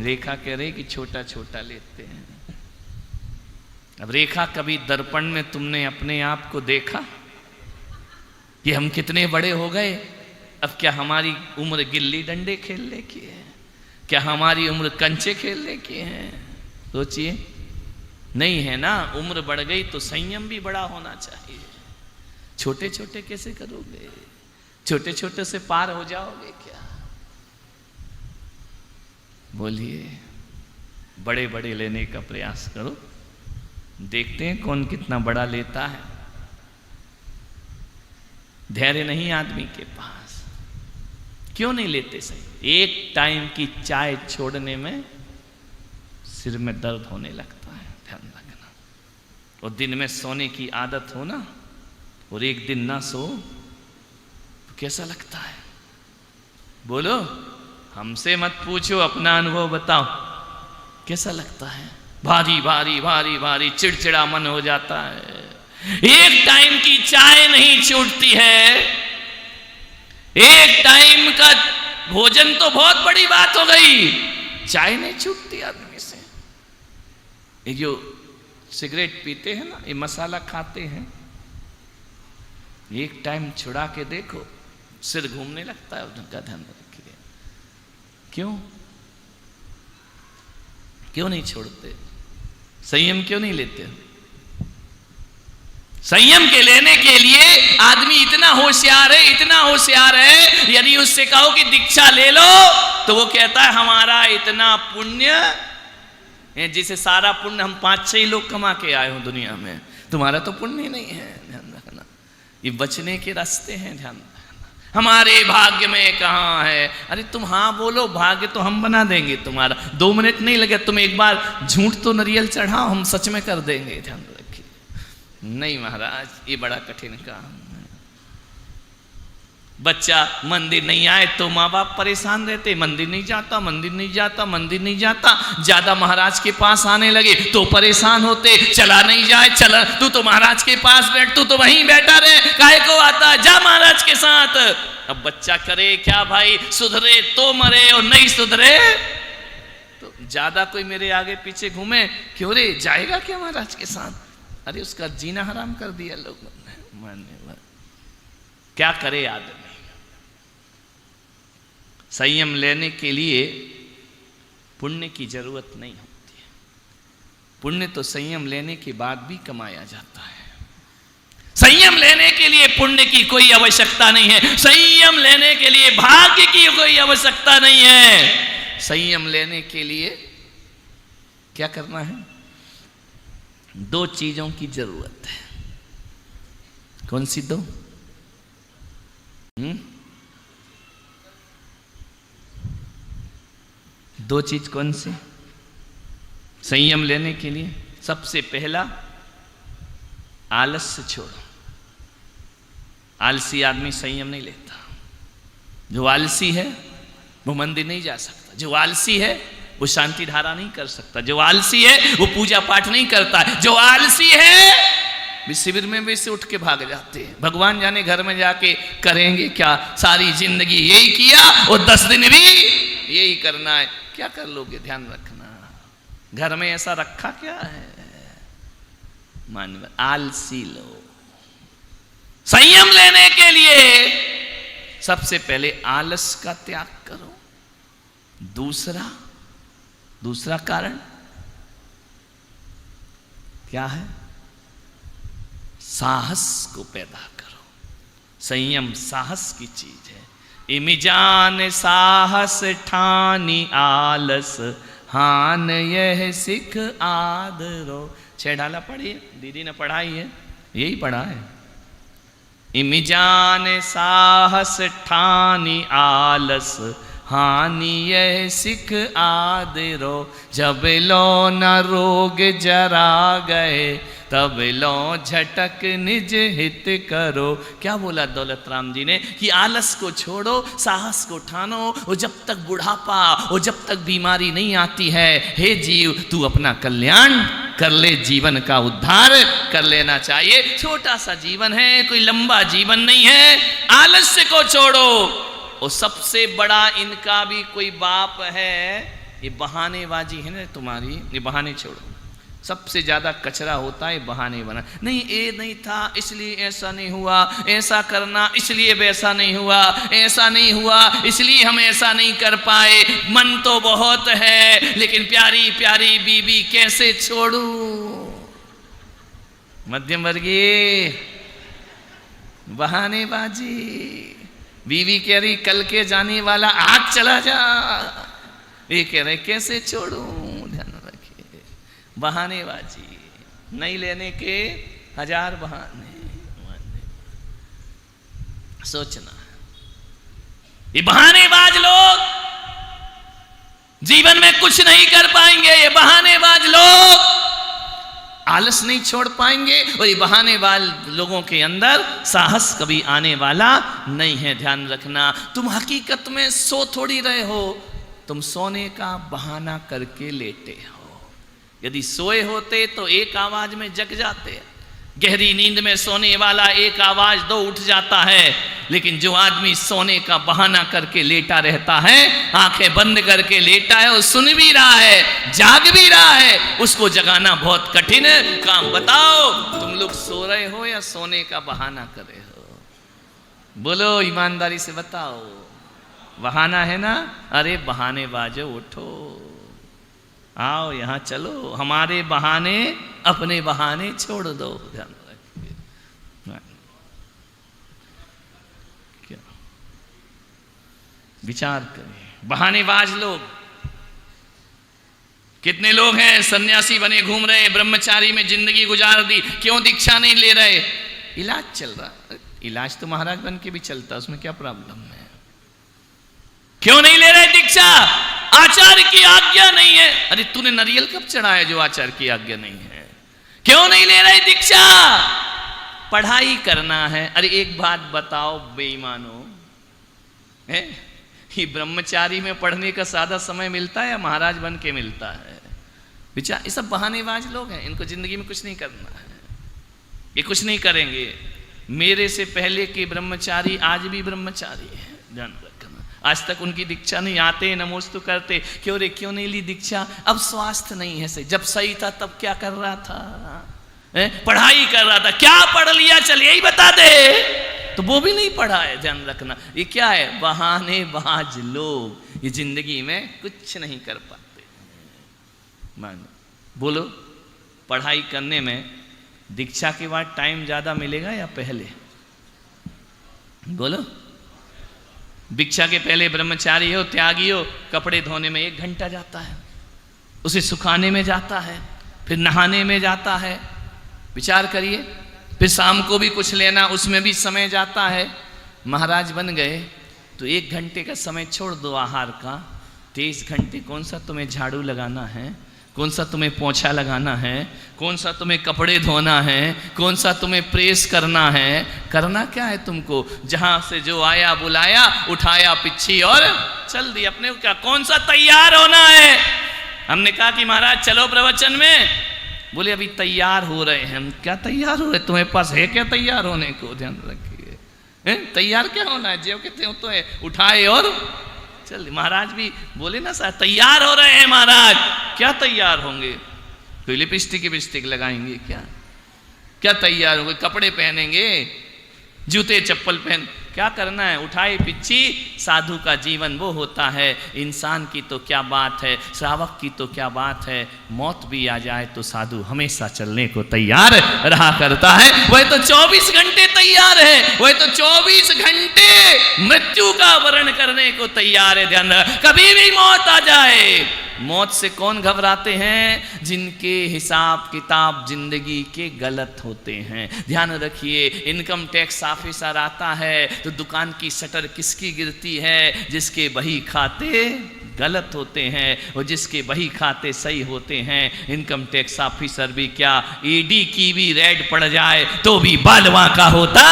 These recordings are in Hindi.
रेखा कह रही कि छोटा छोटा लेते हैं। अब रेखा, कभी दर्पण में तुमने अपने आप को देखा कि हम कितने बड़े हो गए? अब क्या हमारी उम्र गिल्ली डंडे खेलने की है? क्या हमारी उम्र कंचे खेलने की है? सोचिए, नहीं है ना। उम्र बढ़ गई तो संयम भी बड़ा होना चाहिए। छोटे छोटे कैसे करोगे? छोटे छोटे से पार हो जाओगे क्या? बोलिए, बड़े बड़े लेने का प्रयास करो, देखते हैं कौन कितना बड़ा लेता है। धैर्य नहीं आदमी के पास, क्यों नहीं लेते सही? एक टाइम की चाय छोड़ने में सिर में दर्द होने लगता है, ध्यान रखना। और दिन में सोने की आदत हो ना, और एक दिन ना सो तो कैसा लगता है? बोलो, हमसे मत पूछो, अपना अनुभव बताओ, कैसा लगता है? भारी भारी भारी भारी चिड़चिड़ा मन हो जाता है। एक टाइम की चाय नहीं छूटती है, एक टाइम का भोजन तो बहुत बड़ी बात हो गई, चाय नहीं छूटती आदमी से। ये जो सिगरेट पीते हैं ना, ये मसाला खाते हैं, एक टाइम छुड़ा के देखो, सिर घूमने लगता है। उनका ध्यान रखिए। क्यों क्यों नहीं छोड़ते? संयम क्यों नहीं लेते? संयम के लेने के लिए आदमी इतना होशियार है, इतना होशियार है, यदि उससे कहो कि दीक्षा ले लो तो वो कहता है हमारा इतना पुण्य, जिसे सारा पुण्य हम 5-6 लोग कमा के आए हो दुनिया में, तुम्हारा तो पुण्य नहीं है। ध्यान रखना, ये बचने के रास्ते हैं। ध्यान रखना, हमारे भाग्य में कहाँ है? अरे तुम हाँ बोलो, भाग्य तो हम बना देंगे तुम्हारा। 2 मिनट नहीं लगे, तुम एक बार झूठ तो नरियल चढ़ाओ, हम सच में कर देंगे। ध्यान रखिए। नहीं महाराज, ये बड़ा कठिन काम है। बच्चा मंदिर नहीं आए तो माँ बाप परेशान रहते, मंदिर नहीं जाता, मंदिर नहीं जाता, मंदिर नहीं जाता। ज्यादा महाराज के पास आने लगे तो परेशान होते, चला नहीं जाए, चला तू तो महाराज के पास बैठ, तू तो वहीं बैठा रहे, काहे को आता, जा महाराज के साथ। अब बच्चा करे क्या भाई? सुधरे तो मरे, और नहीं सुधरे तो ज्यादा कोई मेरे आगे पीछे घूमे, क्यों रे, जाएगा क्या महाराज के साथ? अरे उसका जीना हराम कर दिया लोगों ने। मान्य क्या करे आदमी? संयम लेने के लिए पुण्य की जरूरत नहीं होती है। पुण्य तो संयम लेने के बाद भी कमाया जाता है। संयम लेने के लिए पुण्य की कोई आवश्यकता नहीं है, संयम लेने के लिए भाग्य की कोई आवश्यकता नहीं है। संयम लेने के लिए क्या करना है? 2 चीजों की जरूरत है। कौन सी 2? 2 चीज कौन सी संयम लेने के लिए? सबसे पहला, आलस्य छोड़ो। आलसी आदमी संयम नहीं लेता। जो आलसी है वो मंदिर नहीं जा सकता, जो आलसी है वो शांति धारा नहीं कर सकता, जो आलसी है वो पूजा पाठ नहीं करता, जो आलसी है शिविर में भी से उठ के भाग जाते हैं। भगवान जाने घर में जाके करेंगे क्या? सारी जिंदगी यही किया और 10 दिन भी यही करना है, क्या कर लोगे? ध्यान रखना, घर में ऐसा रखा क्या है? मानव आलसी लोग। संयम लेने के लिए सबसे पहले आलस का त्याग करो। दूसरा कारण क्या है? साहस को पैदा करो। संयम साहस की चीज है। इमिजान साहस ठानी आलस हान यह सिख आदरो। 6 ढाला पढ़ी, दीदी ने पढ़ाई है, यही पढ़ा है। इमिजान साहस ठानी आलस हानि यह सिख आदरो। जब लो न रोग जरा गए तब लो झटक निज हित करो। क्या बोला दौलत राम जी ने कि आलस को छोड़ो, साहस को ठानो, और जब तक बुढ़ापा और जब तक बीमारी नहीं आती है, हे जीव तू अपना कल्याण कर ले, जीवन का उद्धार कर लेना चाहिए। छोटा सा जीवन है, कोई लंबा जीवन नहीं है। आलस्य को छोड़ो। और सबसे बड़ा इनका भी कोई बाप है ये बहानेबाजी है ना तुम्हारी, ये बहाने छोड़ो। सबसे ज्यादा कचरा होता है बहाने बना, नहीं ये नहीं था इसलिए ऐसा नहीं हुआ, ऐसा करना इसलिए वैसा नहीं हुआ, ऐसा नहीं हुआ इसलिए हम ऐसा नहीं कर पाए, मन तो बहुत है लेकिन प्यारी प्यारी बीबी कैसे छोड़ू। मध्यम वर्गीय बहानेबाजी, बीवी कह रही कल के जाने वाला आज चला जा, ये कह रहे कैसे छोड़ू। ध्यान रखिए, बहानेबाजी, नहीं लेने के 1000 बहाने। सोचना, ये बहानेबाज लोग जीवन में कुछ नहीं कर पाएंगे, ये बहानेबाज लोग आलस नहीं छोड़ पाएंगे, और ये बहानेबाज लोगों के अंदर साहस कभी आने वाला नहीं है। ध्यान रखना, तुम हकीकत में सो थोड़ी रहे हो, तुम सोने का बहाना करके लेटे हो। यदि सोए होते तो एक आवाज में जग जाते, गहरी नींद में सोने वाला एक आवाज दो उठ जाता है, लेकिन जो आदमी सोने का बहाना करके लेटा रहता है, आंखें बंद करके लेटा है, वो सुन भी रहा है जाग भी रहा है, उसको जगाना बहुत कठिन है। काम बताओ, तुम लोग सो रहे हो या सोने का बहाना कर रहे हो? बोलो ईमानदारी से बताओ। बहाना है ना? अरे बहानेबाजो उठो, आओ यहाँ चलो, हमारे बहाने अपने बहाने छोड़ दो। ध्यान रखिए, क्या विचार करें। बहानेबाज लोग कितने लोग हैं, सन्यासी बने घूम रहे, ब्रह्मचारी में जिंदगी गुजार दी, क्यों दीक्षा नहीं ले रहे? इलाज चल रहा। इलाज तो महाराज बन के भी चलता, उसमें क्या प्रॉब्लम है? क्यों नहीं ले रहे दीक्षा? आचार्य की आज्ञा नहीं है। अरे तूने नारियल कब चढ़ाया जो आचार्य की आज्ञा नहीं है? क्यों नहीं ले रहे दीक्षा? पढ़ाई करना है। अरे एक बात बताओ बेईमानो, है ये ब्रह्मचारी में पढ़ने का सादा समय मिलता है या महाराज बन के मिलता है? विचार, ये सब बहानेबाज लोग हैं, इनको जिंदगी में कुछ नहीं करना है, ये कुछ नहीं करेंगे। मेरे से पहले के ब्रह्मचारी आज भी ब्रह्मचारी है, ध्यान रखना। आज तक उनकी दीक्षा नहीं, आते नमोस्तु करते, क्यों रे क्यों नहीं ली दीक्षा? अब स्वास्थ्य नहीं है सही, जब सही था तब क्या कर रहा था? पढ़ाई कर रहा था। क्या पढ़ लिया चल यही बता दे, तो वो भी नहीं पढ़ा है। ध्यान रखना, ये क्या है? बहानेबाज लोग, ये जिंदगी में कुछ नहीं कर पाते। मान बोलो, पढ़ाई करने में दीक्षा के बाद टाइम ज्यादा मिलेगा या पहले? बोलो, दीक्षा के पहले ब्रह्मचारी हो, त्यागी हो, कपड़े धोने में 1 घंटा जाता है, उसे सुखाने में जाता है, फिर नहाने में जाता है। विचार करिए, फिर शाम को भी कुछ लेना, उसमें भी समय जाता है। महाराज बन गए तो 1 घंटे का समय छोड़ दो आहार का, 23 घंटे कौन सा तुम्हें झाड़ू लगाना है, कौन सा तुम्हें पोछा लगाना है, कौन सा तुम्हें कपड़े धोना है, कौन सा तुम्हें प्रेस करना है? करना क्या है तुमको? जहां से जो आया बुलाया, उठाया पिच्छी और चल दी। अपने क्या कौन सा तैयार होना है? हमने कहा कि महाराज चलो प्रवचन में, बोले अभी तैयार हो रहे हैं। हम क्या तैयार हो रहे? तुम्हारे पास है क्या तैयार होने को? ध्यान रखिए, तैयार क्या होना है? जो कहते हो तो है, उठाए और चल। महाराज भी बोले ना सर तैयार हो रहे हैं। महाराज क्या तैयार होंगे? कोई लिपस्टिक लगाएंगे क्या? क्या तैयार होंगे? कपड़े पहनेंगे, जूते चप्पल पहन, क्या करना है? उठाए पिच्छी। साधु का जीवन वो होता है, इंसान की तो क्या बात है, श्रावक की तो क्या बात है, मौत भी आ जाए तो साधु हमेशा चलने को तैयार रहा करता है। वह तो 24 घंटे तैयार है, वह तो 24 घंटे मृत्यु का वर्ण करने को तैयार है। ध्यान रख, कभी भी मौत आ जाए। मौत से कौन घबराते हैं? जिनके हिसाब किताब जिंदगी के गलत होते हैं। ध्यान रखिए, इनकम टैक्स ऑफिसर आता है तो दुकान की शटर किसकी गिरती है? जिसके बही खाते गलत होते हैं, और जिसके बही खाते सही होते हैं। इनकम टैक्स ऑफिसर भी क्या, ईडी की भी रेड पड़ जाए तो भी बालवा का होता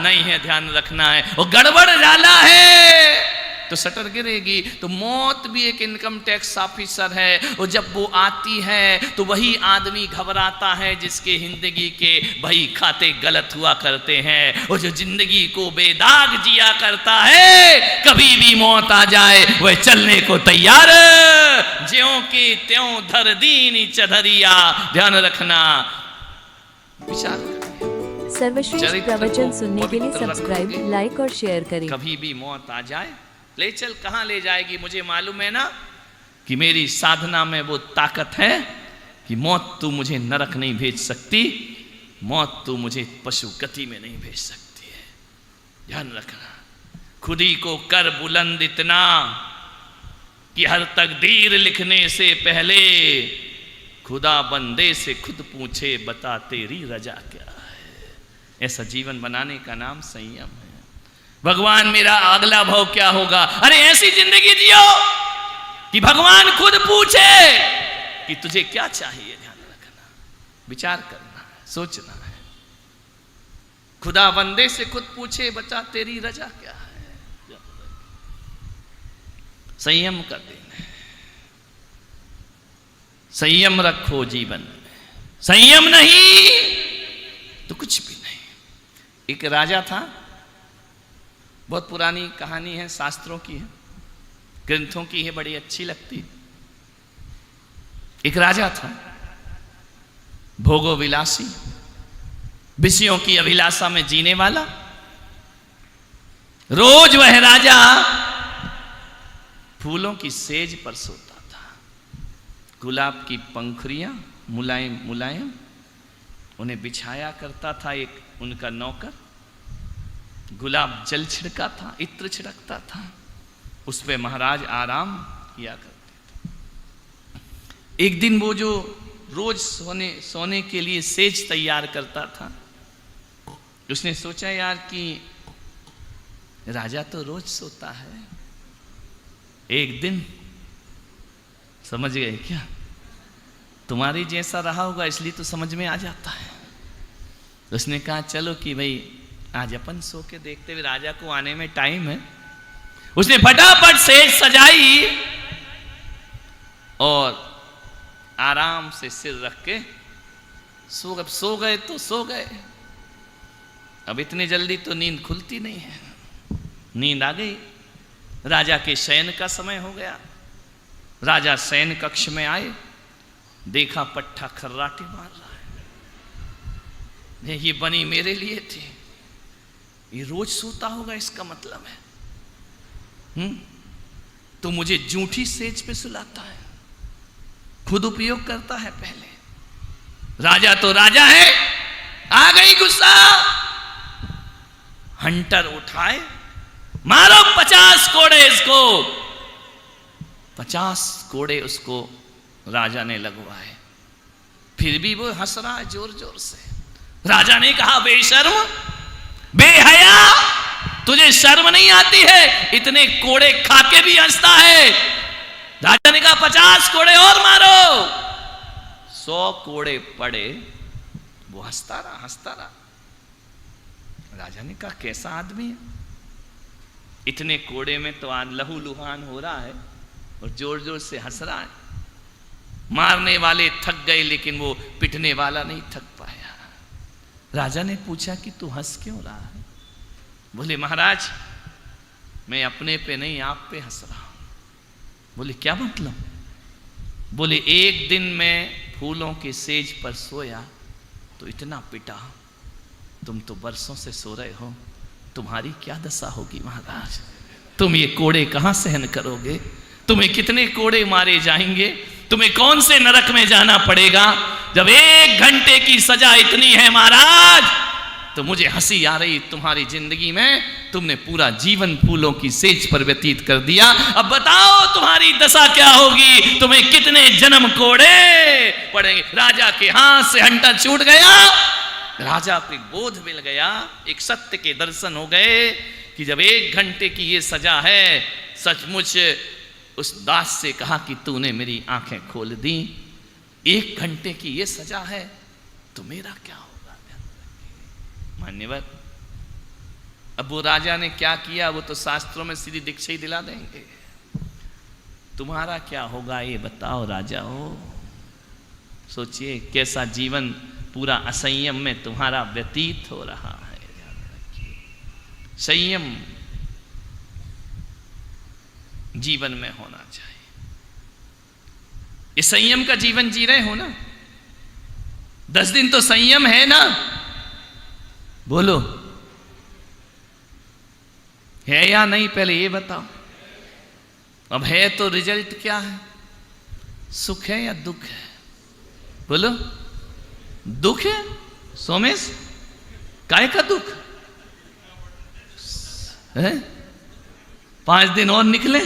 नहीं है। ध्यान रखना है, वो गड़बड़ डाला है तो शटर गिरेगी। तो मौत भी एक इनकम टैक्स ऑफिसर है, और जब वो आती है तो वही आदमी घबराता है जिसके जिंदगी के वही खाते गलत हुआ करते हैं। और जो जिंदगी को बेदाग जिया करता है, कभी भी मौत आ जाए वह चलने को तैयार है। ज्यों के त्यों धर दीनी चधरिया। ध्यान रखना, विचार करिए। सर्वश्रेष्ठ प्रवचन सुनने के लिए सब्सक्राइब, लाइक और शेयर करें। कभी भी मौत आ जाए, ले चल, कहां ले जाएगी मुझे मालूम है ना, कि मेरी साधना में वो ताकत है कि मौत तू मुझे नरक नहीं भेज सकती, मौत तू मुझे पशु गति में नहीं भेज सकती है। ध्यान रखना, खुद ही को कर बुलंद इतना कि हर तकदीर लिखने से पहले खुदा बंदे से खुद पूछे, बता तेरी रजा क्या है। ऐसा जीवन बनाने का नाम संयम है। भगवान मेरा अगला भाव क्या होगा? अरे ऐसी जिंदगी जियो कि भगवान खुद पूछे कि तुझे क्या चाहिए। ध्यान रखना, विचार करना है, सोचना है। खुदा बंदे से खुद पूछे, बता तेरी रजा क्या है। संयम का दिन है। संयम रखो जीवन में, संयम नहीं तो कुछ भी नहीं। एक राजा था, बहुत पुरानी कहानी है, शास्त्रों की है, ग्रंथों की है, बड़ी अच्छी लगती। एक राजा था, भोगो विलासी, विषयों की अभिलाषा में जीने वाला। रोज वह राजा फूलों की सेज पर सोता था। गुलाब की पंखुड़ियां मुलायम मुलायम उन्हें बिछाया करता था एक उनका नौकर। गुलाब जल छिड़का था, इत्र छिड़कता था, उस पे महाराज आराम किया करते थे। एक दिन वो जो रोज सोने के लिए सेज तैयार करता था, उसने सोचा यार कि राजा तो रोज सोता है, एक दिन, समझ गए क्या, तुम्हारी जैसा रहा होगा इसलिए तो समझ में आ जाता है। उसने कहा चलो कि भाई आज अपन सो के देखते हुए, राजा को आने में टाइम है। उसने फटाफट सेज सजाई और आराम से सिर रख के सो गए तो सो गए। अब इतनी जल्दी तो नींद खुलती नहीं है। नींद आ गई, राजा के शयन का समय हो गया। राजा शयन कक्ष में आए, देखा पट्टा खर्राटे मार रहा है। ये बनी मेरे लिए थी, ये रोज सोता होगा इसका मतलब है। तो मुझे जूठी सेज पे सुलाता है, खुद उपयोग करता है पहले। राजा तो राजा है, आ गई गुस्सा। हंटर उठाए, मारो 50 कोड़े इसको। 50 कोड़े उसको राजा ने लगवाए। फिर भी वो हंस रहा है जोर जोर से। राजा ने कहा बेशर्म, बेहया, तुझे शर्म नहीं आती है? इतने कोड़े खा के भी हंसता है। राजा ने कहा 50 कोड़े और मारो। 100 कोड़े पड़े, वो हंसता रहा हंसता रहा। राजा ने कहा कैसा आदमी है, इतने कोड़े में तो आज लहू लुहान हो रहा है और जोर जोर से हंस रहा है। मारने वाले थक गए लेकिन वो पिटने वाला नहीं थक पाया। राजा ने पूछा कि तू हंस क्यों रहा है? बोले महाराज मैं अपने पे नहीं आप पे हंस रहा हूं। बोले क्या मतलब? बोले एक दिन मैं फूलों के सेज पर सोया तो इतना पिटा, तुम तो बरसों से सो रहे हो, तुम्हारी क्या दशा होगी महाराज? तुम ये कोड़े कहां सहन करोगे? तुम्हें कितने कोड़े मारे जाएंगे? तुम्हें कौन से नरक में जाना पड़ेगा? जब 1 घंटे की सजा इतनी है महाराज, तो मुझे हंसी आ रही तुम्हारी जिंदगी में। तुमने पूरा जीवन फूलों की सेज पर व्यतीत कर दिया। अब बताओ तुम्हारी दशा क्या होगी? तुम्हें कितने जन्म कोड़े पड़ेंगे? राजा के हाथ से हंटर छूट गया। राजा को एक बोध मिल गया, एक सत्य के दर्शन हो गए कि जब 1 घंटे की ये सजा है, सचमुच उस दास से कहा कि तूने मेरी आंखें खोल दी। 1 घंटे की ये सजा है तो मेरा क्या होगा? मान्यवर, अब वो राजा ने क्या किया वो तो शास्त्रों में सीधी दीक्षा ही दिला देंगे। तुम्हारा क्या होगा ये बताओ राजा हो। सोचिए कैसा जीवन पूरा असंयम में तुम्हारा व्यतीत हो रहा है। संयम जीवन में होना चाहिए। ये संयम का जीवन जी रहे हो ना? 10 दिन तो संयम है ना? बोलो, है या नहीं? पहले ये बताओ। अब है तो रिजल्ट क्या है? सुख है या दुख है? बोलो। दुख है सोमेश? काय का दुख है? 5 दिन और निकले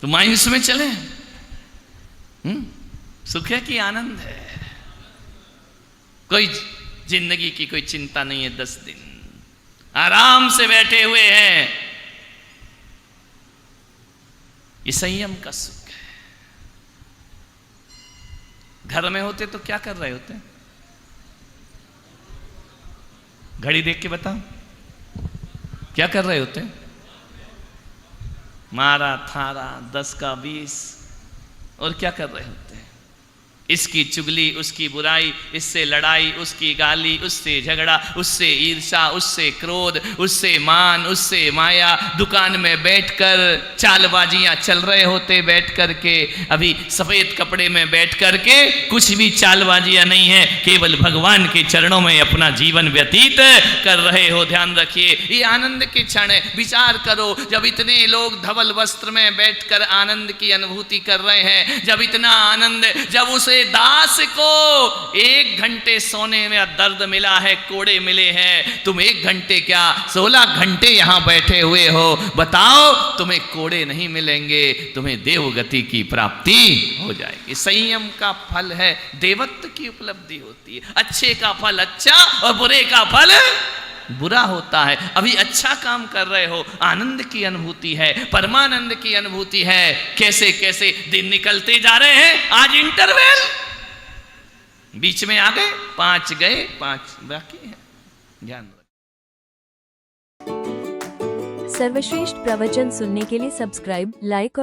तो माइनस में चले। सुख है कि आनंद है? कोई जिंदगी की कोई चिंता नहीं है। 10 दिन आराम से बैठे हुए हैं। ये संयम का सुख है। घर में होते तो क्या कर रहे होते? घड़ी देख के बताओ, क्या कर रहे होते? मारा थारा 10 का 20। और क्या कर रहे होते हैं? इसकी चुगली, उसकी बुराई, इससे लड़ाई, उसकी गाली, उससे झगड़ा, उससे ईर्ष्या, उससे क्रोध, उससे मान, उससे माया। दुकान में बैठकर चालबाजियां चल रहे होते, बैठ करके अभी सफेद कपड़े में बैठ करके कुछ भी चालबाजियां नहीं है, केवल भगवान के चरणों में अपना जीवन व्यतीत कर रहे हो। ध्यान रखिए, ये आनंद के क्षण है। विचार करो, जब इतने लोग धवल वस्त्र में बैठकर आनंद की अनुभूति कर रहे हैं, जब इतना आनंद, जब उसे दास को 1 घंटे सोने में दर्द मिला है, कोड़े मिले हैं, तुम 1 घंटे क्या 16 घंटे यहां बैठे हुए हो। बताओ, तुम्हें कोड़े नहीं मिलेंगे, तुम्हें देवगति की प्राप्ति हो जाएगी। संयम का फल है देवत्व की उपलब्धि होती है। अच्छे का फल अच्छा और बुरे का फल बुरा होता है। अभी अच्छा काम कर रहे हो, आनंद की अनुभूति है, परमानंद की अनुभूति है। कैसे कैसे दिन निकलते जा रहे हैं। आज इंटरवल बीच में आ गए, 5 गए, 5 बाकी है। ध्यान सर्वश्रेष्ठ प्रवचन सुनने के लिए सब्सक्राइब, लाइक और